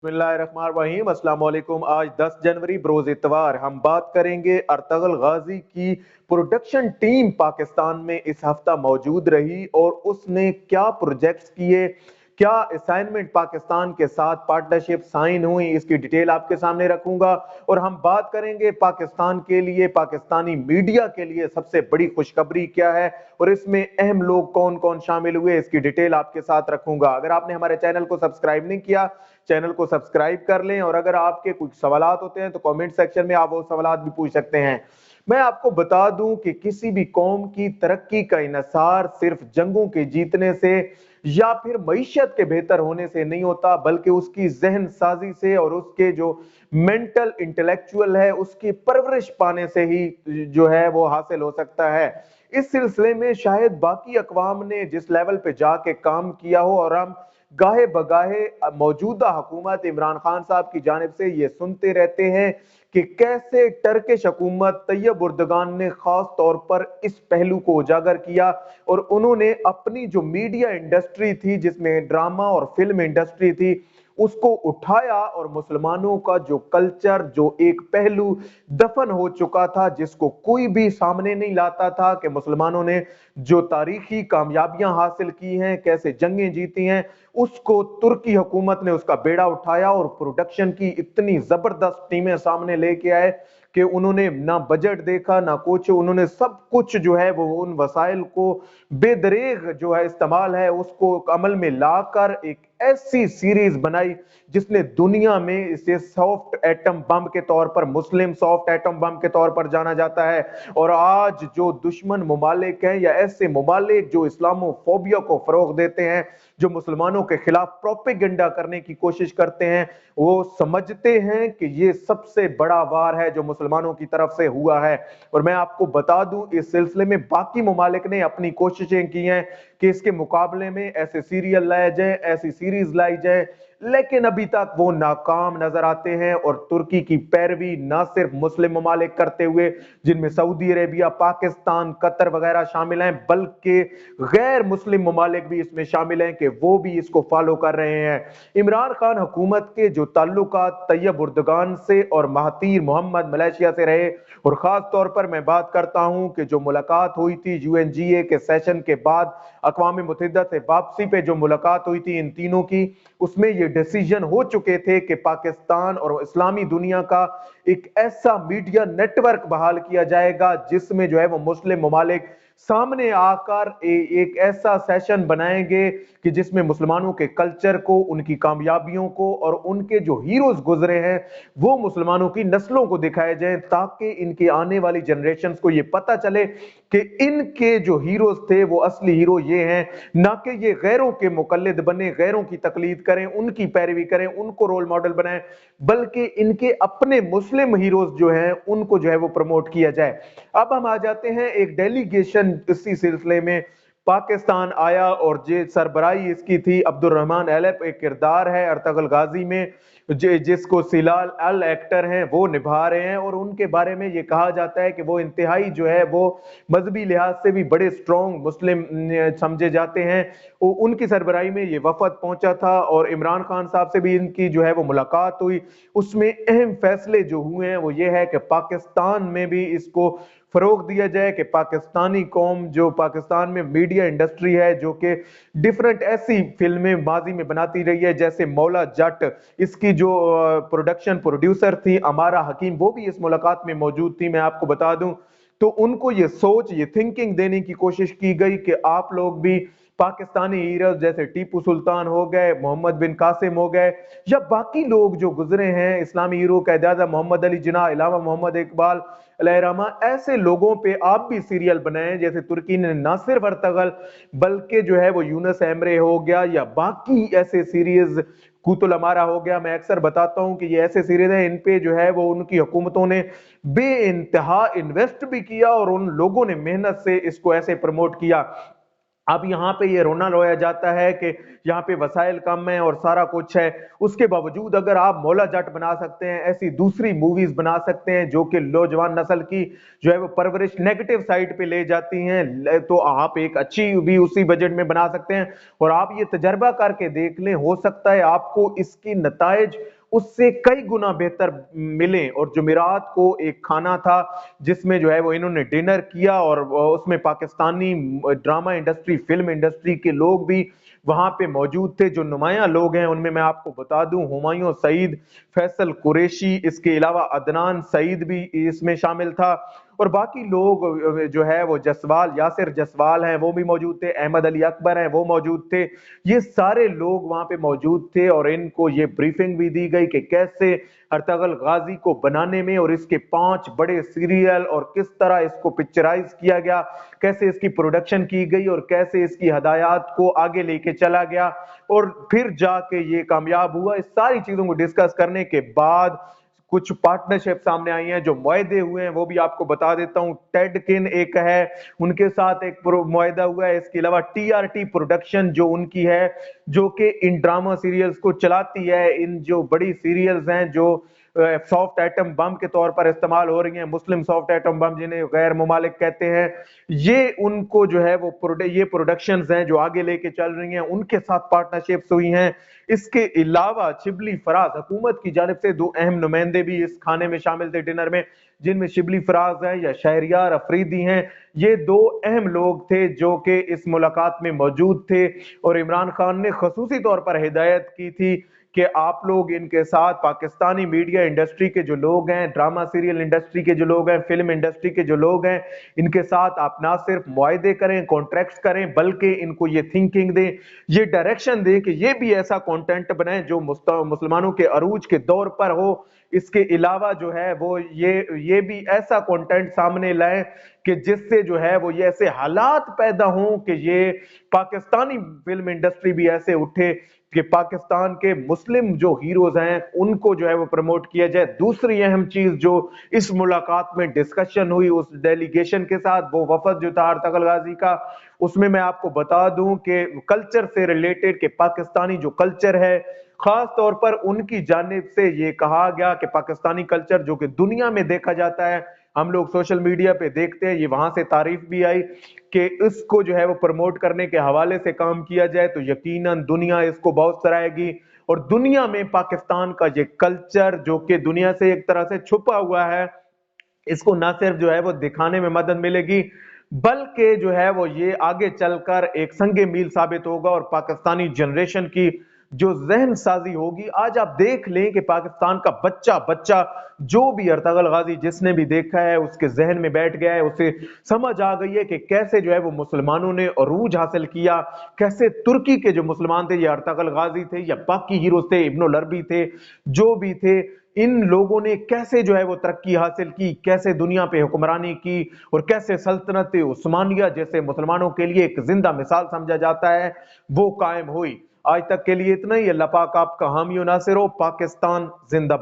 बिस्मिल्लाहिर्रहमानिर्रहीम। अस्सलाम वालेकुम। आज 10 जनवरी बरोज इतवार हम बात करेंगे अर्तगल गाजी की प्रोडक्शन टीम पाकिस्तान में इस हफ्ता मौजूद रही और उसने क्या प्रोजेक्ट्स किए, क्या असाइनमेंट पाकिस्तान के साथ पार्टनरशिप साइन हुई, इसकी डिटेल आपके सामने रखूंगा। और हम बात करेंगे पाकिस्तान के लिए, पाकिस्तानी मीडिया के लिए सबसे बड़ी खुशखबरी क्या है और इसमें अहम लोग कौन कौन शामिल हुए, इसकी डिटेल आपके साथ रखूंगा। अगर आपने हमारे चैनल को सब्सक्राइब नहीं किया, चैनल को सब्सक्राइब कर लें और अगर आपके कुछ सवालात होते हैं तो कमेंट सेक्शन में आप वो सवालात भी पूछ सकते हैं। मैं आपको बता दूं कि किसी भी कौम की तरक्की का इन्हिसार सिर्फ जंगों के जीतने से या फिर मईशत के बेहतर होने से नहीं होता, बल्कि उसकी जहन साजी से और उसके जो मेंटल इंटेलेक्चुअल है उसकी परवरिश पाने से ही जो है वो हासिल हो सकता है। इस सिलसिले में शायद बाकी अकवाम ने जिस लेवल पे जाके काम किया हो और हम गाहे बगाहे मौजूदा हुकूमत इमरान खान साहब की जानिब से ये सुनते रहते हैं कि कैसे टर्किश हुकूमत तैयब उर्दगान ने खास तौर पर इस पहलू को उजागर किया और उन्होंने अपनी जो मीडिया इंडस्ट्री थी, जिसमें ड्रामा और फिल्म इंडस्ट्री थी, उसको उठाया और मुसलमानों का जो कल्चर, जो एक पहलू दफन हो चुका था, जिसको कोई भी सामने नहीं लाता था कि मुसलमानों ने जो तारीखी कामयाबियां हासिल की हैं, कैसे जंगें जीती हैं, उसको तुर्की हुकूमत ने उसका बेड़ा उठाया और प्रोडक्शन की इतनी जबरदस्त टीमें सामने लेके आए कि उन्होंने ना बजट देखा ना कुछ, उन्होंने सब कुछ जो है वो उन वसाइल को बेदरेग जो है इस्तेमाल है उसको अमल में लाकर एक ऐसी सीरीज बनाई जिसने दुनिया में इसे सॉफ्ट एटम बम के तौर पर, मुस्लिम सॉफ्ट एटम बम के तौर पर जाना जाता है। और आज जो दुश्मन मुमालिक हैं या ऐसे मुमालिक जो इस्लामोफोबिया को फरोग देते हैं, जो मुसलमानों के खिलाफ प्रोपेगेंडा करने की कोशिश करते हैं, वो समझते हैं कि ये सबसे बड़ा वार है जो मुसलमानों की तरफ से हुआ है। और मैं आपको बता दूं, इस सिलसिले में बाकी मुमालिक ने अपनी कोशिशें की हैं कि इसके मुकाबले में ऐसे सीरियल लाए जाए, ऐसी सीरीज लाई जाए, लेकिन अभी तक वो नाकाम नजर आते हैं। और तुर्की की पैरवी ना सिर्फ मुस्लिम ममालिक करते हुए, जिनमें सऊदी अरेबिया, पाकिस्तान, कतर वगैरह शामिल हैं, बल्कि गैर मुस्लिम ममालिक भी इसमें शामिल हैं कि वो भी इसको फॉलो कर रहे हैं। इमरान खान हुकूमत के जो ताल्लुकात तैयब उर्दगान से और महातीर मोहम्मद मलेशिया से रहे, और खास तौर पर मैं बात करता हूं कि जो मुलाकात हुई थी यूएनजीए के सेशन के बाद, अक़वाम मुत्तहिदा से वापसी पे जो मुलाकात हुई थी इन तीनों की, उसमें ये डिसीजन हो चुके थे कि पाकिस्तान और इस्लामी दुनिया का एक ऐसा मीडिया नेटवर्क बहाल किया जाएगा जिसमें जो है वो मुस्लिम ममालिक सामने आकर एक ऐसा सेशन बनाएंगे कि जिसमें मुसलमानों के कल्चर को, उनकी कामयाबियों को और उनके जो हीरोज गुजरे हैं वो मुसलमानों की नस्लों को दिखाए जाए, ताकि इनके आने वाली जनरेशन को ये पता चले कि इनके जो हीरोज थे वो असली हीरो ये हैं, ना कि ये गैरों के मुकल्लिद बने, गैरों की तकलीद करें, उनकी पैरवी करें, उनको रोल मॉडल बनाएं, बल्कि इनके अपने मुस्लिम हीरोज जो हैं उनको जो है वो प्रमोट किया जाए। अब हम आ जाते हैं, एक डेलीगेशन इसी सिलसिले में पाकिस्तान आया और जे सरबराही इसकी थी अब्दुल रहमान एलफ, एक किरदार है अर्तगल गाजी में जिसको सिलाल अल एक्टर हैं वो निभा रहे हैं, और उनके बारे में ये कहा जाता है कि वो इंतहाई जो है वो मजहबी लिहाज से भी बड़े स्ट्रॉन्ग मुस्लिम समझे जाते हैं। उनकी सरबराही में ये वफद पहुंचा था और इमरान खान साहब से भी इनकी जो है वो मुलाकात हुई। उसमें अहम फैसले जो हुए हैं वो ये है कि पाकिस्तान में भी इसको फरोग दिया जाए कि पाकिस्तानी कौम, जो पाकिस्तान में मीडिया इंडस्ट्री है जो कि डिफरेंट ऐसी फिल्में माजी में बनाती रही है, जैसे मौला जट, इसकी जो प्रोडक्शन प्रोड्यूसर थी अमारा हकीम, वो भी इस मुलाकात में मौजूद थी, मैं आपको बता दूं। तो उनको ये सोच, ये थिंकिंग देने की कोशिश की गई कि आप लोग भी पाकिस्तानी हीरोज जैसे टीपू सुल्तान हो गए, मोहम्मद बिन कासिम हो गए, या बाकी लोग जो गुजरे हैं इस्लामी हीरो, कैद मोहम्मद अली जिन्ना, इलामा मोहम्मद इकबाल अलैहिर्रहमा, ऐसे लोगों पे आप भी सीरियल बनाएं। जैसे तुर्की ने ना सिर्फ अर्तगल बल्कि जो है वो यूनुस एमरे हो गया या बाकी ऐसे सीरीज, कूतुल अमारा हो गया, मैं अक्सर बताता हूं कि ये ऐसे सीरीज हैं इन पे जो है वो उनकी हुकूमतों ने बे इंतहा इन्वेस्ट भी किया और उन लोगों ने मेहनत से इसको ऐसे प्रमोट किया। अब यहाँ पे ये रोना रोया जाता है कि यहाँ पे वसाइल कम है और सारा कुछ है, उसके बावजूद अगर आप मौला जट बना सकते हैं, ऐसी दूसरी मूवीज बना सकते हैं जो कि नौजवान नस्ल की जो है वो परवरिश नेगेटिव साइड पे ले जाती हैं, तो आप एक अच्छी भी उसी बजट में बना सकते हैं। और आप ये तजर्बा करके देख लें, हो सकता है आपको इसकी नताइज उससे कई गुना बेहतर मिले। और जुमेरात को एक खाना था जिसमें जो है वो इन्होंने डिनर किया, और उसमें Pakistani drama industry, film industry के लोग भी वहां पे मौजूद थे। जो नुमाया लोग हैं उनमें मैं आपको बता दूं, हुमायूं सईद, फैसल कुरैशी, इसके अलावा अदनान सईद भी इसमें शामिल था, और बाकी लोग जो है वो जसवाल, यासिर जसवाल हैं वो भी मौजूद थे, अहमद अली अकबर हैं वो मौजूद थे। ये सारे लोग वहां पे मौजूद थे और इनको ये ब्रीफिंग भी दी गई कि कैसे अर्तगल गाजी को बनाने में और इसके 5 बड़े सीरियल और किस तरह इसको पिक्चराइज किया गया, कैसे इसकी प्रोडक्शन की गई और कैसे इसकी हदायत को आगे लेके चला गया और फिर जाके ये कामयाब हुआ। इस सारी चीजों को डिस्कस करने के बाद कुछ पार्टनरशिप सामने आई हैं, जो मुआहदे हुए हैं वो भी आपको बता देता हूं। टेडकिन एक है, उनके साथ एक मुआहदा हुआ है। इसके अलावा टीआरटी प्रोडक्शन जो उनकी है, जो कि इन ड्रामा सीरियल्स को चलाती है, इन जो बड़ी सीरियल्स हैं जो सॉफ्ट एटम बम के तौर पर इस्तेमाल हो रही हैं, मुस्लिम सॉफ्ट एटम बम जिन्हें गैर मुमालिक कहते हैं, ये उनको जो है वो ये प्रोडक्शंस हैं जो आगे लेके चल रही हैं, उनके साथ पार्टनरशिप्स हुई हैं। इसके अलावा शिबली फराज, हुकूमत की जानिब से 2 अहम नुमाइंदे भी इस खाने में शामिल थे डिनर में, जिनमें शिबली फराज हैं या शहरियार अफरीदी हैं। ये 2 अहम लोग थे जो कि इस मुलाकात में मौजूद थे, और इमरान खान ने खसूसी तौर पर हिदायत की थी कि आप लोग इनके साथ, पाकिस्तानी मीडिया इंडस्ट्री के जो लोग हैं, ड्रामा सीरियल इंडस्ट्री के जो लोग हैं, फिल्म इंडस्ट्री के जो लोग हैं, इनके साथ आप ना सिर्फ मुआहदे करें, कॉन्ट्रैक्ट्स करें, बल्कि इनको ये थिंकिंग दें, ये डायरेक्शन दें कि ये भी ऐसा कंटेंट बनाए जो मुसलमानों के अरूज के दौर पर हो। इसके अलावा जो है वो ये भी ऐसा कंटेंट सामने लाएं कि जिससे जो है वो ये ऐसे हालात पैदा हों कि ये पाकिस्तानी फिल्म इंडस्ट्री भी ऐसे उठे कि पाकिस्तान के मुस्लिम जो हीरोज हैं उनको जो है वो प्रमोट किया जाए। दूसरी अहम चीज जो इस मुलाकात में डिस्कशन हुई उस डेलीगेशन के साथ, वो वफद जो था अर्तगल गाजी का, उसमें मैं आपको बता दूं कि कल्चर से रिलेटेड, के पाकिस्तानी जो कल्चर है, खास तौर पर उनकी जानिब से ये कहा गया कि पाकिस्तानी कल्चर जो कि दुनिया में देखा जाता है, हम लोग सोशल मीडिया पे देखते हैं, ये वहां से तारीफ भी आई कि इसको जो है वो प्रमोट करने के हवाले से काम किया जाए तो यकीनन दुनिया इसको बहुत सराहेगी। और दुनिया में पाकिस्तान का ये कल्चर जो कि दुनिया से एक तरह से छुपा हुआ है, इसको ना सिर्फ जो है वो दिखाने में मदद मिलेगी, बल्कि जो है वो ये आगे चलकर एक संगे मील साबित होगा। और पाकिस्तानी जनरेशन की जो जहन साजी होगी, आज आप देख लें कि पाकिस्तान का बच्चा बच्चा जो भी अर्तगल गाजी जिसने भी देखा है उसके जहन में बैठ गया है, उसे समझ आ गई है कि कैसे जो है वो मुसलमानों ने अरूज हासिल किया, कैसे तुर्की के जो मुसलमान थे, या अर्तगल गाजी थे या बाकी हीरोज थे, इब्नुल अरबी थे, जो भी थे, इन लोगों ने कैसे जो है वो तरक्की हासिल की, कैसे दुनिया पे हुक्मरानी की, और कैसे सल्तनत उस्मानिया जैसे मुसलमानों के लिए एक जिंदा मिसाल समझा जाता है वो कायम हुई। आज तक के लिए इतना ही। अल्लाह पाक आपका हामी और नासिर हो। पाकिस्तान जिंदाबाद।